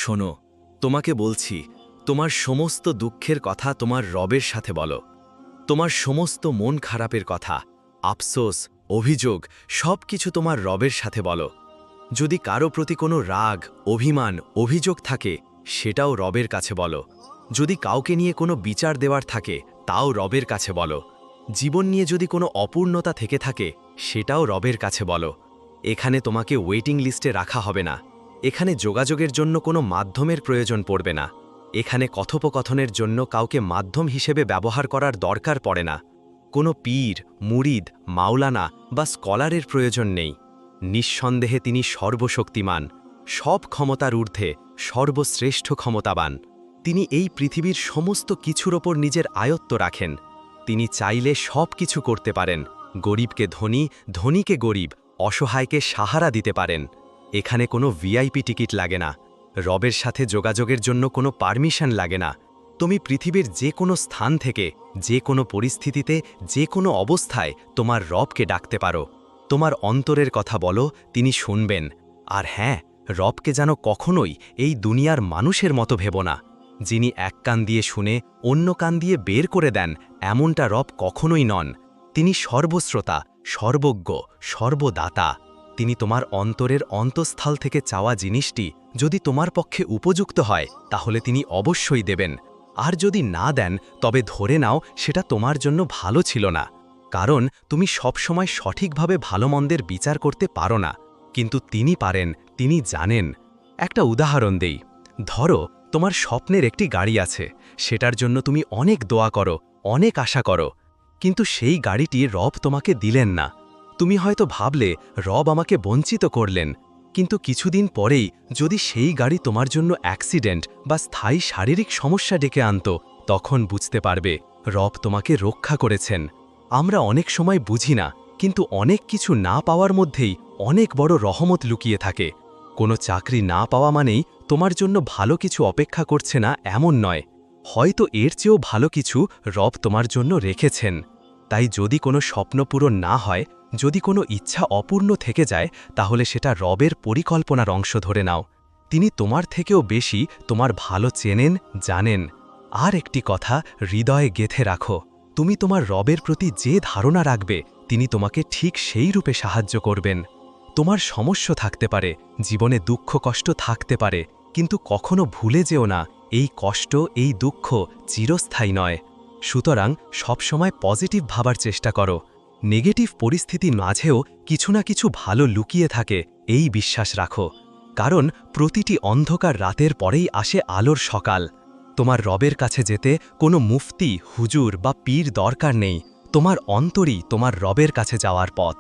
শোনো, তোমাকে বলছি, তোমার সমস্ত দুঃখের কথা তোমার রবের সাথে বলো। তোমার সমস্ত মন খারাপের কথা, আফসোস, অভিযোগ সব কিছু তোমার রবের সাথে বলো। যদি কারো প্রতি কোনো রাগ, অভিমান, অভিযোগ থাকে, সেটাও রবের কাছে বলো। যদি কাউকে নিয়ে কোনো বিচার দেওয়ার থাকে, তাও রবের কাছে বলো। জীবন নিয়ে যদি কোনো অপূর্ণতা থেকে থাকে, সেটাও রবের কাছে বলো। এখানে তোমাকে ওয়েটিং লিস্টে রাখা হবে না। এখানে যোগাযোগের জন্য কোনো মাধ্যমের প্রয়োজন পড়বে না। এখানে কথোপকথনের জন্য কাউকে মাধ্যম হিসেবে ব্যবহার করার দরকার পড়ে না। কোনো পীর, মুরিদ, মাওলানা বা স্কলারের প্রয়োজন নেই। নিঃসন্দেহে তিনি সর্বশক্তিমান, সব ক্ষমতার ঊর্ধ্বে সর্বশ্রেষ্ঠ ক্ষমতাবান। তিনি এই পৃথিবীর সমস্ত কিছুর ওপর নিজের আয়ত্ত রাখেন। তিনি চাইলে সব কিছু করতে পারেন। গরিবকে ধনী, ধনীকে গরিব, অসহায়কে সাহারা দিতে পারেন। এখানে কোনো ভিআইপি টিকিট লাগে না। রবের সাথে যোগাযোগের জন্য কোনো পারমিশন লাগে না। তুমি পৃথিবীর যে কোনো স্থান থেকে, যে কোনো পরিস্থিতিতে, যে কোনো অবস্থায় তোমার রবকে ডাকতে পারো। তোমার অন্তরের কথা বলো, তিনি শুনবেন। আর হ্যাঁ, রবকে যেন কখনোই এই দুনিয়ার মানুষের মতো ভেবো না, যিনি এক কান দিয়ে শুনে অন্য কান দিয়ে বের করে দেন। এমনটা রব কখনোই নন। তিনি সর্বশ্রোতা, সর্বজ্ঞ, সর্বদাতা। তিনি তোমার অন্তরের অন্তঃস্থল থেকে চাওয়া জিনিসটি যদি তোমার পক্ষে উপযুক্ত হয়, তাহলে তিনি অবশ্যই দেবেন। আর যদি না দেন, তবে ধরে নাও সেটা তোমার জন্য ভালো ছিল না। কারণ তুমি সবসময় সঠিকভাবে ভালো মন্দের বিচার করতে পারো না, কিন্তু তিনি পারেন, তিনি জানেন। একটা উদাহরণ দেই। ধরো, তোমার স্বপ্নের একটি গাড়ি আছে, সেটার জন্য তুমি অনেক দোয়া করো, অনেক আশা করো, কিন্তু সেই গাড়িটি রব তোমাকে দিলেন না। তুমি হয়তো ভাবলে রব আমাকে বঞ্চিত করলেন, কিন্তু কিছুদিন পরেই যদি সেই গাড়ি তোমার জন্য অ্যাক্সিডেন্ট বা স্থায়ী শারীরিক সমস্যা ডেকে আনত, তখন বুঝতে পারবে রব তোমাকে রক্ষা করেছেন। আমরা অনেক সময় বুঝি না, কিন্তু অনেক কিছু না পাওয়ার মধ্যেই অনেক বড় রহমত লুকিয়ে থাকে। কোনো চাকরি না পাওয়া মানেই তোমার জন্য ভালো কিছু অপেক্ষা করছে না, এমন নয়। হয়তো এর চেয়েও ভালো কিছু রব তোমার জন্য রেখেছেন। তাই যদি কোনো স্বপ্ন পূরণ না হয়, যদি কোনো ইচ্ছা অপূর্ণ থেকে যায়, তাহলে সেটা রবের পরিকল্পনার অংশ ধরে নাও। তিনি তোমার থেকেও বেশি তোমার ভালো চেনেন, জানেন। আর একটি কথা হৃদয়ে গেঁথে রাখো, তুমি তোমার রবের প্রতি যে ধারণা রাখবে, তিনি তোমাকে ঠিক সেই রূপে সাহায্য করবেন। তোমার সমস্যা থাকতে পারে, জীবনে দুঃখ কষ্ট থাকতে পারে, কিন্তু কখনো ভুলে যেও না, এই কষ্ট, এই দুঃখ চিরস্থায়ী নয়। সুতরাং সবসময় পজিটিভ ভাবার চেষ্টা করো। নেগেটিভ পরিস্থিতির মাঝেও কিছু না কিছু ভালো লুকিয়ে থাকে, এই বিশ্বাস রাখো। কারণ প্রতিটি অন্ধকার রাতের পরেই আসে আলোর সকাল। তোমার রবের কাছে যেতে কোনো মুফতি, হুজুর বা পীর দরকার নেই। তোমার অন্তরই তোমার রবের কাছে যাওয়ার পথ।